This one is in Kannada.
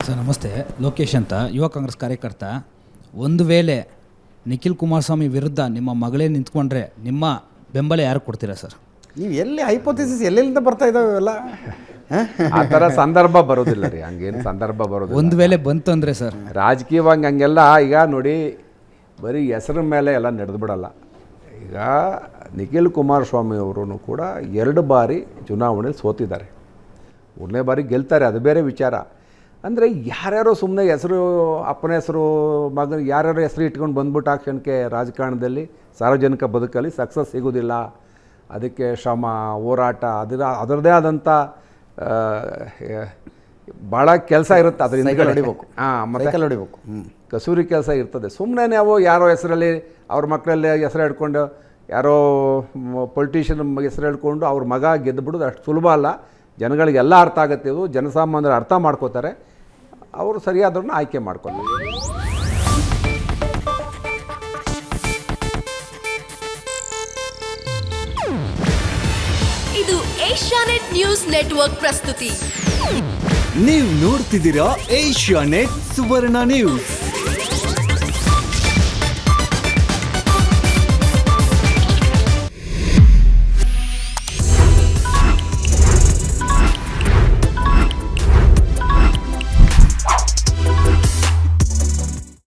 ಸರ್ ನಮಸ್ತೆ. ಲೋಕೇಶ್ ಅಂತ, ಯುವ ಕಾಂಗ್ರೆಸ್ ಕಾರ್ಯಕರ್ತ. ಒಂದು ವೇಳೆ ನಿಖಿಲ್ ಕುಮಾರಸ್ವಾಮಿ ವಿರುದ್ಧ ನಿಮ್ಮ ಮಗಳೇ ನಿಂತ್ಕೊಂಡ್ರೆ ನಿಮ್ಮ ಬೆಂಬಲ ಯಾರು ಕೊಡ್ತೀರಾ ಸರ್? ನೀವು ಎಲ್ಲಿ ಹೈಪೋಥಿಸಿಸ್ ಎಲ್ಲೆಲ್ಲಿಂದ ಬರ್ತಾ ಇದ್ದಾವೆ ಇವೆಲ್ಲ? ಆ ಥರ ಸಂದರ್ಭ ಬರೋದಿಲ್ಲ ರೀ, ಹಂಗೇನು ಸಂದರ್ಭ ಬರೋದಿಲ್ಲ. ಒಂದು ವೇಳೆ ಬಂತು ಅಂದರೆ ಸರ್, ರಾಜಕೀಯವಾಗಿ ಹಂಗೆಲ್ಲ ಈಗ ನೋಡಿ, ಬರೀ ಹೆಸರ ಮೇಲೆ ಎಲ್ಲ ನಡೆದು ಬಿಡಲ್ಲ. ಈಗ ನಿಖಿಲ್ ಕುಮಾರಸ್ವಾಮಿ ಅವರು ಕೂಡ 2 ಬಾರಿ ಚುನಾವಣೆಯಲ್ಲಿ ಸೋತಿದ್ದಾರೆ. 3ನೇ ಬಾರಿ ಗೆಲ್ತಾರೆ, ಅದು ಬೇರೆ ವಿಚಾರ. ಅಂದರೆ ಯಾರ್ಯಾರೋ ಸುಮ್ಮನೆ ಹೆಸರು, ಅಪ್ಪನ ಹೆಸರು, ಮಗನ ಯಾರ್ಯಾರೋ ಹೆಸರು ಇಟ್ಕೊಂಡು ಬಂದ್ಬಿಟ್ಟು ಆ ಕ್ಷಣಕ್ಕೆ ರಾಜಕಾರಣದಲ್ಲಿ ಸಾರ್ವಜನಿಕ ಬದುಕಲ್ಲಿ ಸಕ್ಸಸ್ ಸಿಗೋದಿಲ್ಲ. ಅದಕ್ಕೆ ಶ್ರಮ, ಹೋರಾಟ, ಅದರದ್ದೇ ಆದಂಥ ಭಾಳ ಕೆಲಸ ಇರುತ್ತೆ. ಅದರಿಂದ ಹೊಡಿಬೇಕು. ಮತ್ತೆ ಹೊಡಿಬೇಕು, ಕಸೂರಿ ಕೆಲಸ ಇರ್ತದೆ. ಸುಮ್ಮನೆ ನಾವು ಯಾರೋ ಹೆಸರಲ್ಲಿ, ಅವ್ರ ಮಕ್ಕಳಲ್ಲಿ ಹೆಸರು ಹಿಡ್ಕೊಂಡು, ಯಾರೋ ಪೊಲಿಟಿಷಿಯನ್ ಹೆಸರು ಹಿಡ್ಕೊಂಡು ಅವ್ರ ಮಗ ಗೆದ್ದುಬಿಡೋದು ಅಷ್ಟು ಸುಲಭ ಅಲ್ಲ. ಜನಗಳಿಗೆಲ್ಲ ಅರ್ಥ ಆಗುತ್ತೆ, ಇದು ಜನಸಾಮಾನ್ಯರು ಅರ್ಥ ಮಾಡ್ಕೋತಾರೆ. ಅವರು ಸರಿಯಾದವ್ರನ್ನ ಆಯ್ಕೆ ಮಾಡ್ಕೊಳ್ಳಿ. ಇದು ಏಷ್ಯಾನೆಟ್ ನ್ಯೂಸ್ ನೆಟ್ವರ್ಕ್ ಪ್ರಸ್ತುತಿ. ನೀವು ನೋಡ್ತಿದ್ದೀರಾ ಏಷ್ಯಾನೆಟ್ ಸುವರ್ಣ ನ್ಯೂಸ್.